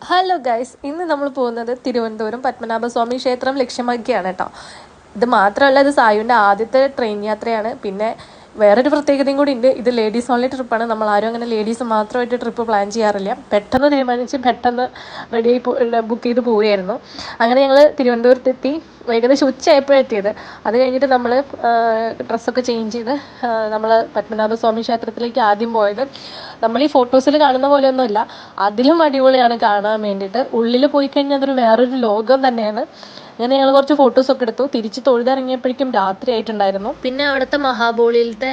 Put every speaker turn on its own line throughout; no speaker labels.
Hello guys, ഇന്ന് നമ്മൾ പോകുന്നത് തിരുവനന്തപുരം പത്മനാഭസ്വാമി ക്ഷേത്രം ലക്ഷ്യമാക്കിയാണ് കേട്ടോ. ഇത് മാത്രമല്ല, ഇത് സായുവിൻ്റെ ആദ്യത്തെ ട്രെയിൻ യാത്രയാണ്. പിന്നെ വേറൊരു പ്രത്യേകതയും കൂടി ഉണ്ട്. ഇത് ലേഡീസ് ഓൺലി ട്രിപ്പാണ്. നമ്മൾ ആരും അങ്ങനെ ലേഡീസ് മാത്രമായിട്ട് ട്രിപ്പ് പ്ലാൻ ചെയ്യാറില്ല. പെട്ടെന്ന് തീരുമാനിച്ച് പെട്ടെന്ന് റെഡിയായി ബുക്ക് ചെയ്ത് പോവുകയായിരുന്നു. അങ്ങനെ ഞങ്ങൾ തിരുവനന്തപുരത്തെത്തി. ഏകദേശം ഉച്ചയായപ്പോഴെത്തിയത്. അത് കഴിഞ്ഞിട്ട് നമ്മൾ ഡ്രസ്സൊക്കെ ചേഞ്ച് ചെയ്ത് നമ്മൾ പത്മനാഭസ്വാമി ക്ഷേത്രത്തിലേക്ക് ആദ്യം പോയത്. നമ്മൾ ഈ ഫോട്ടോസിൽ കാണുന്ന പോലെയൊന്നുമല്ല, അതിലും അടിപൊളിയാണ് കാണാൻ വേണ്ടിയിട്ട്. ഉള്ളിൽ പോയി കഴിഞ്ഞാൽ അതൊരു വേറൊരു ലോകം തന്നെയാണ്. അങ്ങനെ ഞങ്ങൾ കുറച്ച് ഫോട്ടോസൊക്കെ എടുത്തു. തിരിച്ച് തൊഴുതിറങ്ങിയപ്പോഴേക്കും രാത്രി ആയിട്ടുണ്ടായിരുന്നു. പിന്നെ അവിടുത്തെ മഹാബോളിയിലത്തെ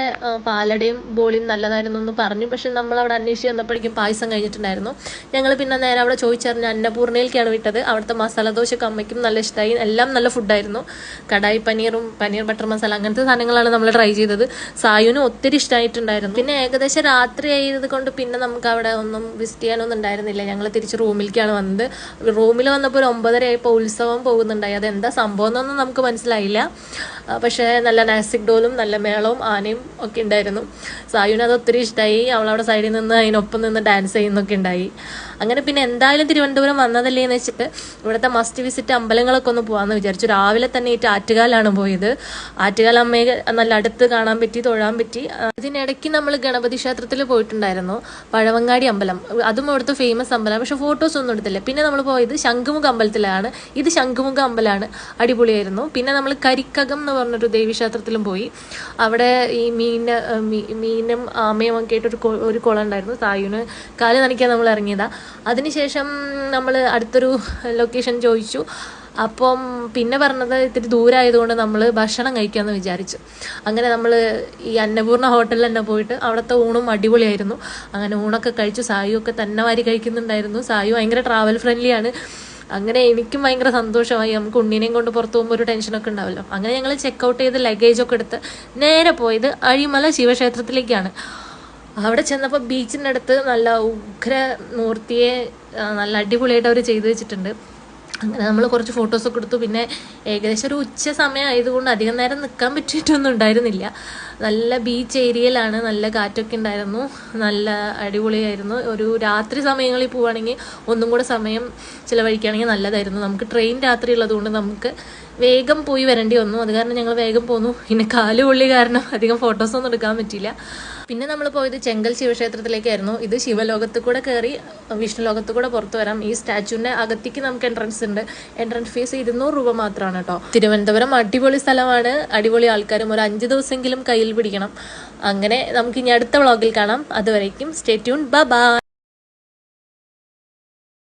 പാലടയും ബോളിയും നല്ലതായിരുന്നു എന്ന് പറഞ്ഞു. പക്ഷെ നമ്മൾ അവിടെ അന്വേഷിച്ച് വന്നപ്പോഴേക്കും പായസം കഴിഞ്ഞിട്ടുണ്ടായിരുന്നു. ഞങ്ങൾ പിന്നെ നേരെ അവിടെ ചോദിച്ചറിഞ്ഞ് അന്നപൂർണയിലേക്കാണ് വിട്ടത്. അവിടുത്തെ മസാല ദോശയൊക്കെ അമ്മയ്ക്കും നല്ല ഇഷ്ടമായി. എല്ലാം നല്ല ഫുഡായിരുന്നു. കടായി പനീറും പനീർ ബട്ടർ മസാല അങ്ങനത്തെ സാധനങ്ങളാണ് നമ്മൾ ട്രൈ ചെയ്തത്. സായുവിനും ഒത്തിരി ഇഷ്ടമായിട്ടുണ്ടായിരുന്നു. പിന്നെ ഏകദേശം രാത്രി ആയത് കൊണ്ട് പിന്നെ നമുക്ക് അവിടെ ഒന്നും വിസിറ്റ് ചെയ്യാനൊന്നും ഉണ്ടായിരുന്നില്ല. ഞങ്ങൾ തിരിച്ച് റൂമിലേക്കാണ് വന്നത്. റൂമിൽ വന്നപ്പോൾ ഒരു 9:30 ആയപ്പോൾ ഉത്സവം പോകുന്നുണ്ടായി. അതെന്താ സംഭവം എന്നൊന്നും നമുക്ക് മനസ്സിലായില്ല. പക്ഷേ നല്ല നാസിക് ഡോലും നല്ല മേളവും ആനയും ഒക്കെ ഉണ്ടായിരുന്നു. സായുവിന് അത് ഒത്തിരി ഇഷ്ടമായി. അവളവിടെ സൈഡിൽ നിന്ന് അതിനൊപ്പം നിന്ന് ഡാൻസ് ചെയ്യുന്നൊക്കെ ഉണ്ടായി. അങ്ങനെ പിന്നെ എന്തായാലും തിരുവനന്തപുരം വന്നതല്ലേ എന്ന് വെച്ചിട്ട് ഇവിടുത്തെ മസ്റ്റ് വിസിറ്റ് അമ്പലങ്ങളൊക്കെ ഒന്ന് പോകാമെന്ന് വിചാരിച്ചു. രാവിലെ തന്നെ ഈ ആറ്റുകാലാണ് പോയത്. ആറ്റുകാൽ അമ്മയെ നല്ല അടുത്ത് കാണാൻ പറ്റി, തൊഴാൻ പറ്റി. ഇതിനിടയ്ക്ക് നമ്മൾ ഗണപതി ക്ഷേത്രത്തിൽ പോയിട്ടുണ്ടായിരുന്നു. പഴവങ്ങാടി അമ്പലം, അതും അവിടുത്തെ ഫേമസ് അമ്പലമാണ്. പക്ഷെ ഫോട്ടോസ് ഒന്നും എടുത്തില്ല. പിന്നെ നമ്മൾ പോയത് ശംഖുമുഖ അമ്പലത്തിലാണ്. ഇത് ശംഖുമുഖ അമ്പലമാണ്, അടിപൊളിയായിരുന്നു. പിന്നെ നമ്മൾ കരിക്കകം എന്ന് പറഞ്ഞൊരു ദേവീക്ഷേത്രത്തിലും പോയി. അവിടെ ഈ മീനും ആമയും ഒക്കെ ആയിട്ട് ഒരു കുളം ഉണ്ടായിരുന്നു. സായുവിന് കാല് നനയ്ക്കാൻ നമ്മൾ ഇറങ്ങിയതാ. അതിനുശേഷം നമ്മൾ അടുത്തൊരു ലൊക്കേഷൻ ചോദിച്ചു. അപ്പം പിന്നെ പറഞ്ഞത് ഇത്തിരി ദൂരമായതുകൊണ്ട് നമ്മൾ ഭക്ഷണം കഴിക്കാമെന്ന് വിചാരിച്ചു. അങ്ങനെ നമ്മൾ ഈ അന്നപൂർണ്ണ ഹോട്ടലിൽ തന്നെ പോയിട്ട് അവിടുത്തെ ഊണും അടിപൊളിയായിരുന്നു. അങ്ങനെ ഊണൊക്കെ കഴിച്ചു. സായു ഒക്കെ തന്നെ വാരി കഴിക്കുന്നുണ്ടായിരുന്നു. സായു ഭയങ്കര ട്രാവൽ ഫ്രണ്ട്ലിയാണ്. അങ്ങനെ എനിക്കും ഭയങ്കര സന്തോഷമായി. നമുക്ക് ഉണ്ണിനെയും കൊണ്ട് പുറത്ത് പോകുമ്പോൾ ഒരു ടെൻഷനൊക്കെ ഉണ്ടാവല്ലോ. അങ്ങനെ ഞങ്ങൾ ചെക്കൗട്ട് ചെയ്ത് ലഗേജൊക്കെ എടുത്ത് നേരെ പോയത് അഴിമല ശിവക്ഷേത്രത്തിലേക്കാണ്. അവിടെ ചെന്നപ്പോൾ ബീച്ചിൻ്റെ അടുത്ത് നല്ല ഉഗ്ര മൂർത്തിയെ നല്ല അടിപൊളിയായിട്ട് അവർ ചെയ്തു വെച്ചിട്ടുണ്ട്. അങ്ങനെ നമ്മൾ കുറച്ച് ഫോട്ടോസൊക്കെ എടുത്തു. പിന്നെ ഏകദേശം ഒരു ഉച്ച സമയം ആയതുകൊണ്ട് അധികം നേരം നിൽക്കാൻ പറ്റിയിട്ടൊന്നും ഉണ്ടായിരുന്നില്ല. നല്ല ബീച്ച് ഏരിയയിലാണ്, നല്ല കാറ്റൊക്കെ ഉണ്ടായിരുന്നു, നല്ല അടിപൊളിയായിരുന്നു. ഒരു രാത്രി സമയങ്ങളിൽ പോവുകയാണെങ്കിൽ ഒന്നും കൂടെ സമയം ചിലവഴിക്കുകയാണെങ്കിൽ നല്ലതായിരുന്നു. നമുക്ക് ട്രെയിൻ രാത്രി ഉള്ളതുകൊണ്ട് നമുക്ക് വേഗം പോയി വരേണ്ടി വന്നു. അത് കാരണം ഞങ്ങൾ വേഗം പോന്നു. പിന്നെ കാല് പൊള്ളി കാരണം അധികം ഫോട്ടോസൊന്നും എടുക്കാൻ പറ്റിയില്ല. പിന്നെ നമ്മൾ പോയത് ചെങ്കൽ ശിവക്ഷേത്രത്തിലേക്കായിരുന്നു. ഇത് ശിവലോകത്ത് കൂടെ കയറി വിഷ്ണു ലോകത്ത് കൂടെ പുറത്തു വരാം. ഈ സ്റ്റാച്യൂവിൻ്റെ അകത്തേക്ക് നമുക്ക് എൻട്രൻസ് ഉണ്ട്. എൻട്രൻസ് ഫീസ് 200 രൂപ മാത്രമാണ് കേട്ടോ. തിരുവനന്തപുരം അടിപൊളി സ്ഥലമാണ്, അടിപൊളി ആൾക്കാരും. ഒരു 5 ദിവസമെങ്കിലും കയ്യിൽ പിടിക്കണം. അങ്ങനെ നമുക്ക് ഇനി അടുത്ത വ്ളോഗിൽ കാണാം. അതുവരേക്കും സ്റ്റേ ട്യൂൺ, ബൈ ബൈ.